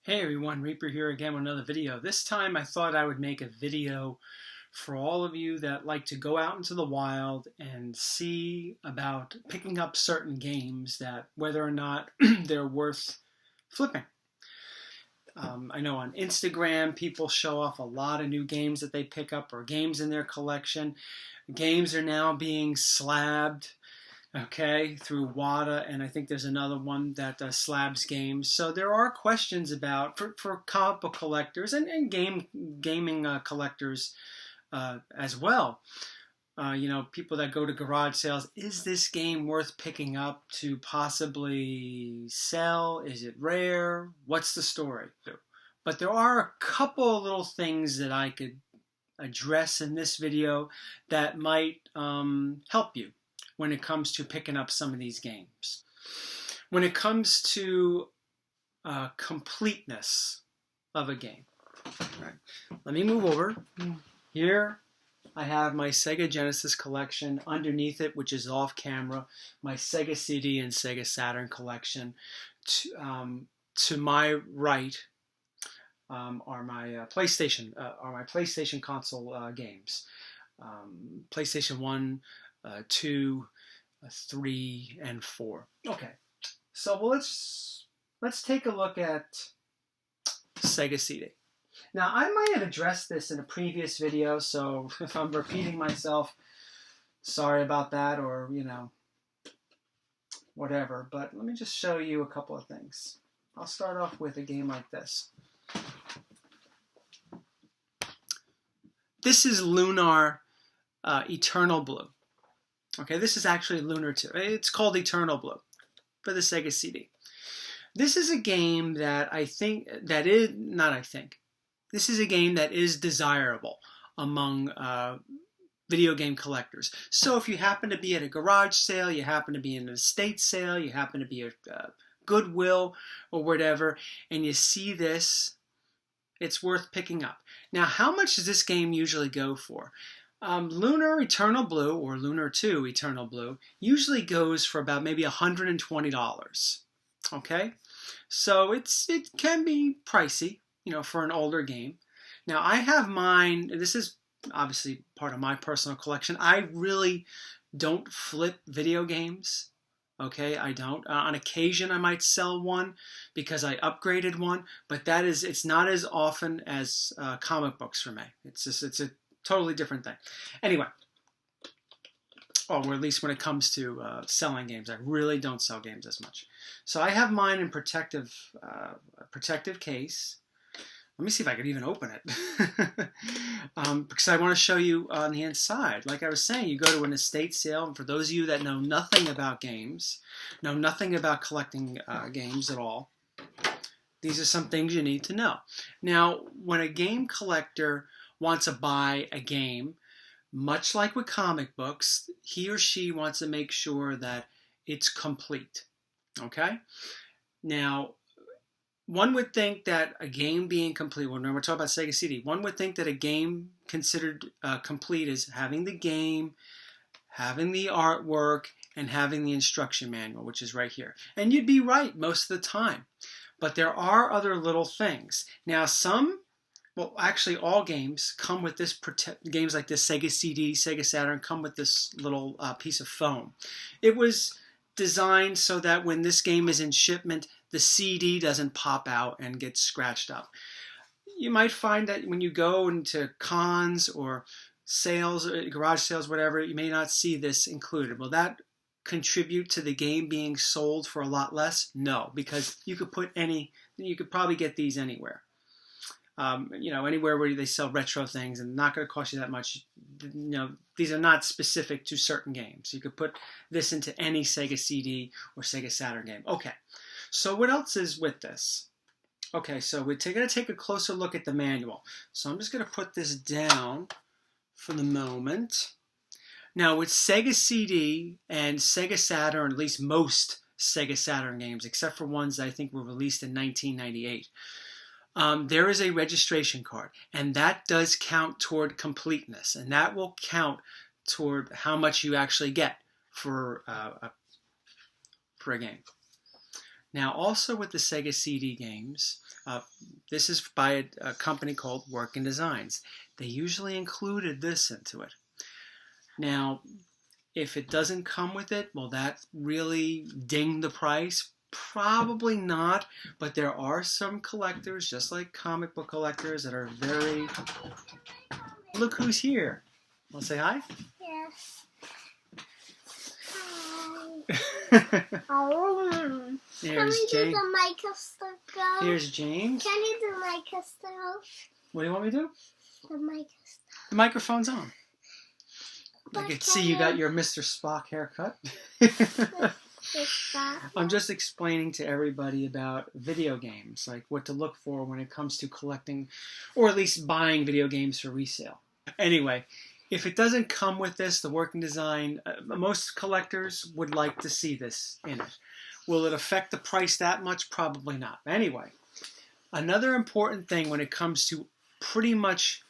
Hey everyone, Reaper here again with another video. This time I thought I would make a video for all of you that like to go out into the wild and see about picking up certain games that whether or not they're worth flipping. I know on Instagram people show off a lot of new games that they pick up or games in their collection. Games are now being slabbed, okay, through WADA, and I think there's another one that slabs games. So there are questions about, for comic book collectors and gaming collectors as well. People that go to garage sales, is this game worth picking up to possibly sell? Is it rare? What's the story? But there are a couple little things that I could address in this video that might help you when it comes to picking up some of these games. When it comes to completeness of a game. All right. Let me move over. Here I have my Sega Genesis collection. Underneath it, which is off camera, my Sega CD and Sega Saturn collection. To my right are my PlayStation console games. PlayStation 1, 2, 3, and 4. Okay, so let's take a look at Sega CD. Now, I might have addressed this in a previous video, so if I'm repeating myself, sorry about that, or, whatever. But let me just show you a couple of things. I'll start off with a game like this. This is Lunar Eternal Blue. Okay, this is actually Lunar 2. It's called Eternal Blue for the Sega CD. This is a game that this is a game that is desirable among video game collectors. So if you happen to be at a garage sale, you happen to be in an estate sale, you happen to be at Goodwill or whatever, and you see this, it's worth picking up. Now, how much does this game usually go for? Lunar Eternal Blue, or Lunar 2 Eternal Blue, usually goes for about maybe $120. Okay? So it can be pricey, for an older game. Now, I have mine, this is obviously part of my personal collection. I really don't flip video games. Okay, I don't. On occasion, I might sell one because I upgraded one, but it's not as often as comic books for me. It's a totally different thing. Anyway, or at least when it comes to selling games, I really don't sell games as much. So I have mine in protective case. Let me see if I could even open it. Because I want to show you on the inside. Like I was saying, you go to an estate sale, and for those of you that know nothing about games, know nothing about collecting games at all, these are some things you need to know. Now, when a game collector wants to buy a game, much like with comic books, he or she wants to make sure that it's complete. Okay? Now, one would think that a game being complete, when we're talking about Sega CD, one would think that a game considered complete is having the game, having the artwork, and having the instruction manual, which is right here. And you'd be right most of the time. But there are other little things. Now, actually all games come with this, games like this Sega CD, Sega Saturn, come with this little piece of foam. It was designed so that when this game is in shipment, the CD doesn't pop out and get scratched up. You might find that when you go into cons or sales, garage sales, whatever, you may not see this included. Will that contribute to the game being sold for a lot less? No, because you could probably get these anywhere. Anywhere where they sell retro things, and not going to cost you that much. These are not specific to certain games. You could put this into any Sega CD or Sega Saturn game. Okay, so what else is with this? Okay, so we're going to take a closer look at the manual. So I'm just going to put this down for the moment. Now, with Sega CD and Sega Saturn, at least most Sega Saturn games, except for ones that I think were released in 1998, there is a registration card, and that does count toward completeness, and that will count toward how much you actually get for a game. Now, also with the Sega CD games, this is by a company called Working Designs. They usually included this into it. Now, if it doesn't come with it, will that really ding the price? Probably not, but there are some collectors, just like comic book collectors, that are very... Look who's here. Want to say hi? Yes. Here's Can we do James. the microscope? Here's James. Can you do the microscope? What do you want me to do? The microscope. The microphone's on. I But can see you got your Mr. Spock haircut. I'm just explaining to everybody about video games, like what to look for when it comes to collecting, or at least buying video games for resale. Anyway, if it doesn't come with this, the Working Design, most collectors would like to see this in it. Will it affect the price that much? Probably not. Anyway, another important thing when it comes to pretty much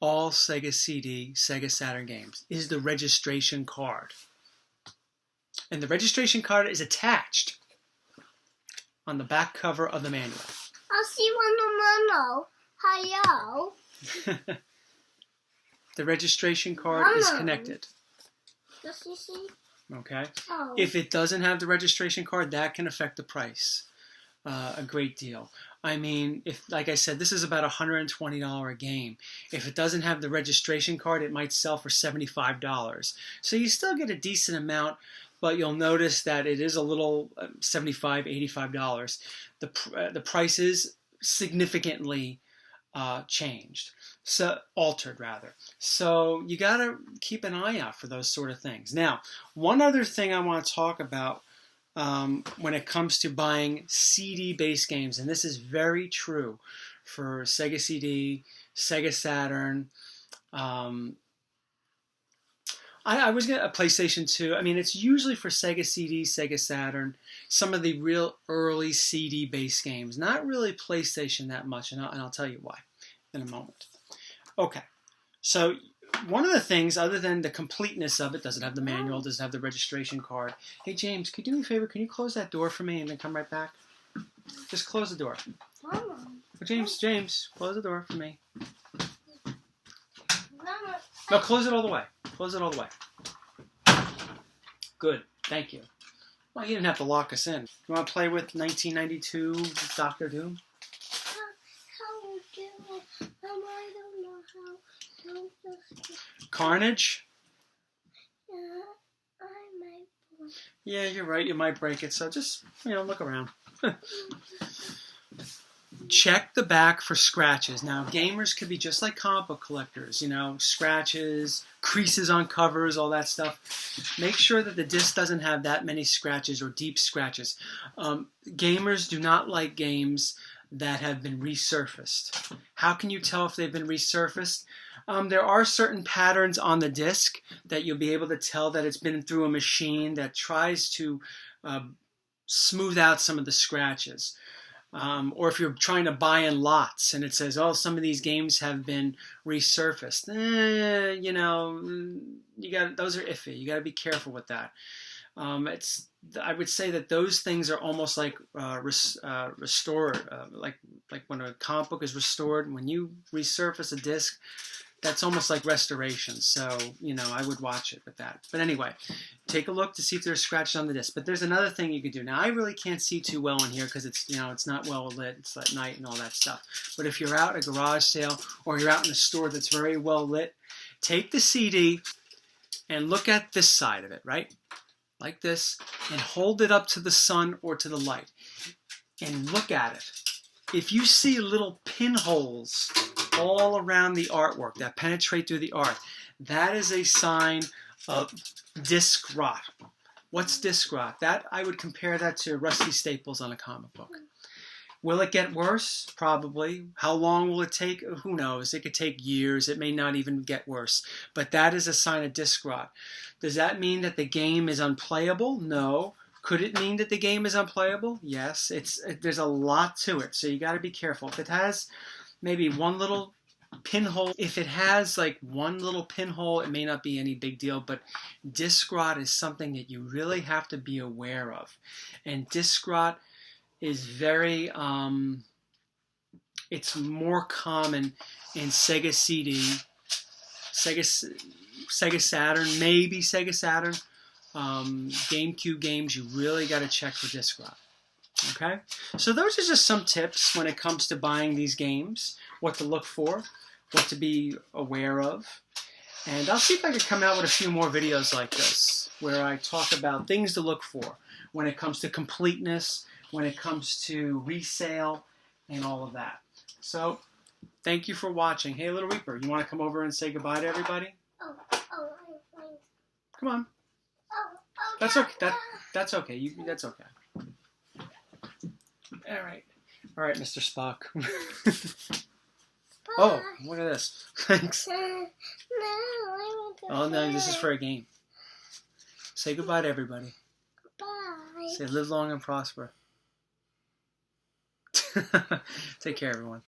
all Sega CD, Sega Saturn games is the registration card. And the registration card is attached on the back cover of the manual. I'll see one the Hello. The registration card is connected. Does you see? Okay. Oh. If it doesn't have the registration card, that can affect the price a great deal. I mean, if, like I said, this is about $120 a game. If it doesn't have the registration card, it might sell for $75. So you still get a decent amount, but you'll notice that it is a little $75, $85. The price is significantly changed, so altered rather. So you got to keep an eye out for those sort of things. Now, one other thing I want to talk about when it comes to buying CD-based games, and this is very true for Sega CD, Sega Saturn. I was getting a PlayStation 2. I mean, it's usually for Sega CD, Sega Saturn, some of the real early CD-based games. Not really PlayStation that much, and I'll tell you why in a moment. Okay, so one of the things, other than the completeness of it, does it have the manual, does it have the registration card? Hey, James, could you do me a favor? Can you close that door for me and then come right back? Just close the door. Mama. James, close the door for me. Mama. No, close it all the way. Close it all the way. Good. Thank you. Well, you didn't have to lock us in. You want to play with 1992 Doctor Doom? How do? I don't know how. Carnage? I might. Yeah, you're right. You might break it. So just, look around. Check the back for scratches. Now, gamers could be just like comic book collectors, scratches, creases on covers, all that stuff. Make sure that the disc doesn't have that many scratches or deep scratches. Gamers do not like games that have been resurfaced. How can you tell if they've been resurfaced? There are certain patterns on the disc that you'll be able to tell that it's been through a machine that tries to smooth out some of the scratches. Or if you're trying to buy in lots and it says, oh, some of these games have been resurfaced. Those are iffy. You got to be careful with that. I would say that those things are almost like restored, like when a comic book is restored. When you resurface a disc, that's almost like restoration. So, I would watch it with that. But anyway, take a look to see if there's scratches on the disc. But there's another thing you could do. Now, I really can't see too well in here because it's, it's not well lit. It's at night and all that stuff. But if you're out at a garage sale or you're out in a store that's very well lit, take the CD and look at this side of it, right? Like this, and hold it up to the sun or to the light. And look at it. If you see little pinholes all around the artwork that penetrate through the art, that is a sign of disc rot. What's disc rot? That I would compare that to rusty staples on a comic book. Will it get worse? Probably. How long will it take? Who knows? It could take years. It may not even get worse. But that is a sign of disc rot. Does that mean that the game is unplayable? No. Could it mean that the game is unplayable? Yes. There's a lot to it, so you got to be careful. If it has maybe one little pinhole, if it has like one little pinhole, it may not be any big deal, but disc rot is something that you really have to be aware of. And disc rot is very, it's more common in Sega CD, Sega Saturn, maybe Sega Saturn, GameCube games. You really got to check for disc rot. Okay, so those are just some tips when it comes to buying these games, what to look for, what to be aware of. And I'll see if I can come out with a few more videos like this, where I talk about things to look for when it comes to completeness, when it comes to resale, and all of that. So, thank you for watching. Hey, Little Reaper, you want to come over and say goodbye to everybody? Come on. That's okay. That's okay. That's okay. All right, Mr. Spock. Oh, look at this. Thanks. Oh no, this is for a game. Say goodbye to everybody. Bye. Say live long and prosper. Take care, everyone.